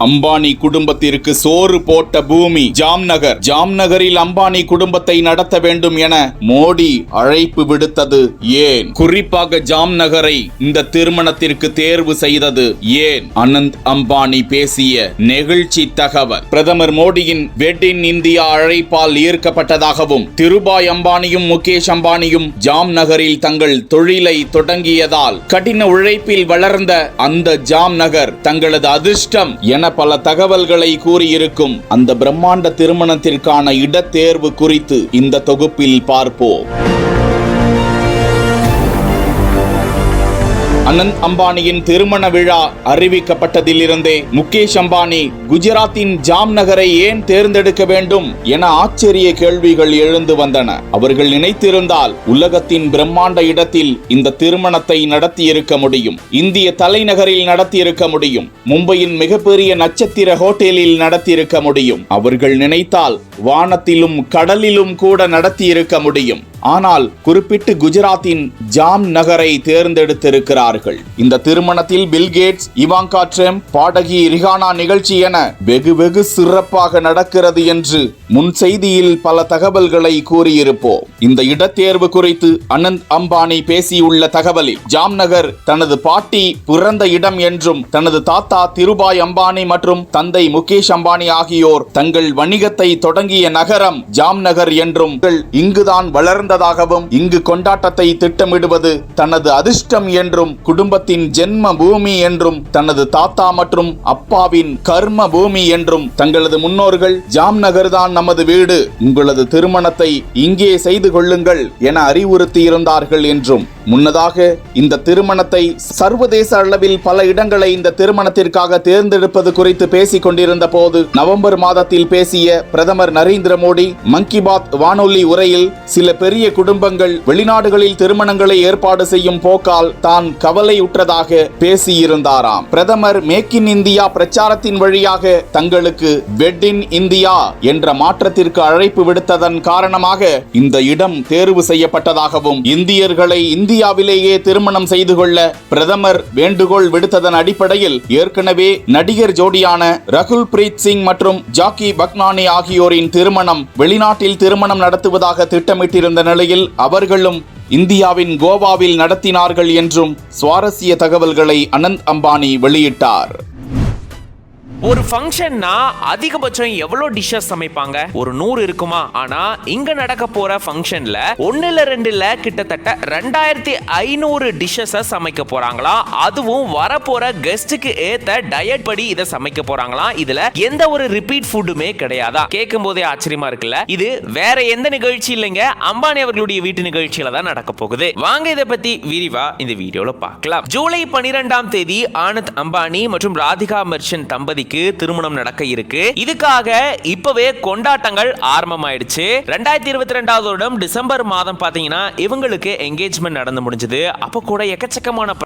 அம்பானி குடும்பத்திற்கு சோறு போட்ட பூமி ஜாம்நகர். ஜாம்நகரில் அம்பானி குடும்பத்தை நடத்த வேண்டும் என மோடி அழைப்பு விடுத்தது ஏன்? குறிப்பாக ஜாம்நகரை இந்த திருமணத்திற்கு தேர்வு செய்தது ஏன்? அனந்த் அம்பானி பேசிய நெகிழ்ச்சி தகவல். பிரதமர் மோடியின் வெட் இன் இந்தியா அழைப்பால் ஈர்க்கப்பட்டதாகவும், திருபாய் அம்பானியும் முகேஷ் அம்பானியும் ஜாம்நகரில் தங்கள் தொழிலை தொடங்கியதால் கடின உழைப்பில் வளர்ந்த அந்த ஜாம்நகர் தங்களது அதிர்ஷ்டம் என பல தகவல்களை கூறியிருக்கும் அந்த பிரம்மாண்ட திருமணத்திற்கான இடத்தேர்வு குறித்து இந்த தொகுப்பில் பார்ப்போம். அனந்த் அம்பானியின் திருமண விழா அறிவிக்கப்பட்டதிலிருந்தே முகேஷ் அம்பானி குஜராத்தின் ஜாம்நகரை ஏன் தேர்ந்தெடுக்க வேண்டும் என ஆச்சரிய கேள்விகள் எழுந்து வந்தன. அவர்கள் நினைத்திருந்தால் உலகத்தின் பிரம்மாண்ட இடத்தில் இந்த திருமணத்தை நடத்தியிருக்க முடியும். இந்திய தலைநகரில் நடத்தியிருக்க முடியும். மும்பையின் மிகப்பெரிய நட்சத்திர ஹோட்டலில் நடத்தியிருக்க முடியும். அவர்கள் நினைத்தால் வானத்திலும் கடலிலும் கூட நடத்தியிருக்க முடியும். ஆனால் குறிப்பிட்டு குஜராத்தின் ஜாம் நகரை தேர்ந்தெடுத்திருக்கிறார்கள். இந்த திருமணத்தில் பில்கேட்ஸ், இவாங்கா ட்ரம்ப், பாடகி ரிஹானா நிகழ்ச்சி என வெகு சிறப்பாக நடக்கிறது என்று முன் செய்தியில் பல தகவல்களை கூறியிருப்போம். இந்த இடத்தேர்வு குறித்து அனந்த் அம்பானி பேசியுள்ள தகவலில், ஜாம்நகர் தனது பாட்டி பிறந்த இடம் என்றும், தனது தாத்தா திருபாய் அம்பானி மற்றும் தந்தை முகேஷ் அம்பானி ஆகியோர் தங்கள் வணிகத்தை தொடங்கிய நகரம் ஜாம்நகர் என்றும், இங்குதான் வளர்ந்த இங்கு கொண்டாட்டத்தை திட்டமிடுவது தனது அதிர்ஷ்டம் என்றும், குடும்பத்தின் ஜென்ம பூமி என்றும், தனது தாத்தா மற்றும் அப்பாவின் கர்ம பூமி என்றும், தங்களது முன்னோர்கள் ஜாம்நகர் தான் நமது வீடு, உங்களது திருமணத்தை இங்கே செய்து கொள்ளுங்கள் என அறிவுறுத்தி இருந்தார்கள் என்றும், முன்னதாக இந்த திருமணத்தை சர்வதேச அளவில் பல இடங்களை இந்த திருமணத்திற்காக தேர்ந்தெடுப்பது குறித்து பேசிக் கொண்டிருந்த போது நவம்பர் மாதத்தில் பேசிய பிரதமர் நரேந்திர மோடி மன் கி பாத் வானொலி உரையில், சில பெரிய குடும்பங்கள் வெளிநாடுகளில் திருமணங்களை ஏற்பாடு செய்யும் போக்கால் தான் கவலையுற்றதாக பேசியிருந்தாராம். பிரதமர் மேக் இன் இந்தியா பிரச்சாரத்தின் வழியாக தங்களுக்கு வெட் இன் இந்தியா என்ற மாற்றத்திற்கு அழைப்பு விடுத்ததன் காரணமாக இந்த இடம் தேர்வு செய்யப்பட்டதாகவும், இந்தியர்களை இந்தியாவிலேயே திருமணம் செய்து கொள்ள பிரதமர் வேண்டுகோள் விடுத்ததன் அடிப்படையில் ஏற்கனவே நடிகர் ஜோடியான ரகுல் பிரீத் சிங் மற்றும் ஜாக்கி பக்னானி ஆகியோரின் திருமணம் வெளிநாட்டில் திருமணம் நடத்துவதாக திட்டமிட்டிருந்த நிலையில் அவர்களும் இந்தியாவின் கோவாவில் நடத்தினார்கள் என்றும் சுவாரஸ்ய தகவல்களை அனந்த் அம்பானி வெளியிட்டார். ஒரு ஃபங்க்ஷன்னா அதிகபட்சம் எவ்வளவு டிஷ்ஷஸ் சமைப்பாங்க? ஒரு 100 இருக்குமா? ஆனா இங்க நடக்க போற ஃபங்க்ஷன்ல 1-2 கிட்டத்தட்ட 2500 டிஷ்ஷஸ் சமைக்க போறாங்களா. அதுவும் வரப்போற கெஸ்டுக்கு ஏத்த டயட் படி இதை சமைக்க போறாங்களா. இதுல எந்த ஒரு ரிப்பீட் ஃபுட்டுமே கிடையாதா. கேட்கும் போதே ஆச்சரியமா இருக்குல்ல. இது வேற எந்த நிகழ்ச்சி இல்லைங்க, அம்பானி அவர்களுடைய வீட்டு நிகழ்ச்சியில தான் நடக்க போகுது. வாங்க இதை பத்தி விரிவா இந்த வீடியோல பார்க்கலாம். ஜூலை 12ஆம் தேதி ஆனந்த் அம்பானி மற்றும் ராதிகா மெர்ச்சன்ட் தம்பதி திருமணம் நடக்க இருக்கு. இதுக்காக இப்பவே கொண்டாட்டங்கள் ஆரம்பமாயிடுச்சு. 2022 டிசம்பர் மாதம் பாத்தீங்கன்னா இவங்களுக்கு என்கேஜ்மெண்ட் நடந்து முடிஞ்சது. அப்ப கூட எக்கச்சக்கமான